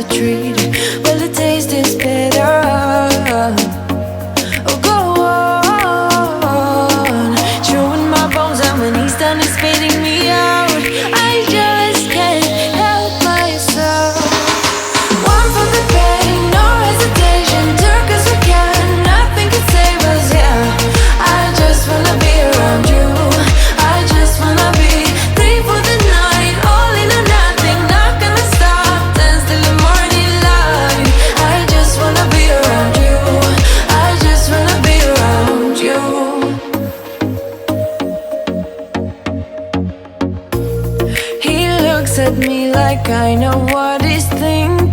treat. Well, the taste is better. Oh, go on, chewing my bones, and when he's done, he's spitting me out. I just can't help myself. One for the pain, no hesitation. Took us again, nothing can save us. Yeah, I just wanna be around you. I just wanna be three for the night, all in or nothing. Not gonna stop, dance till the morning light. I just wanna be around you. I just wanna be around you. He looks at me like I know what he's thinking.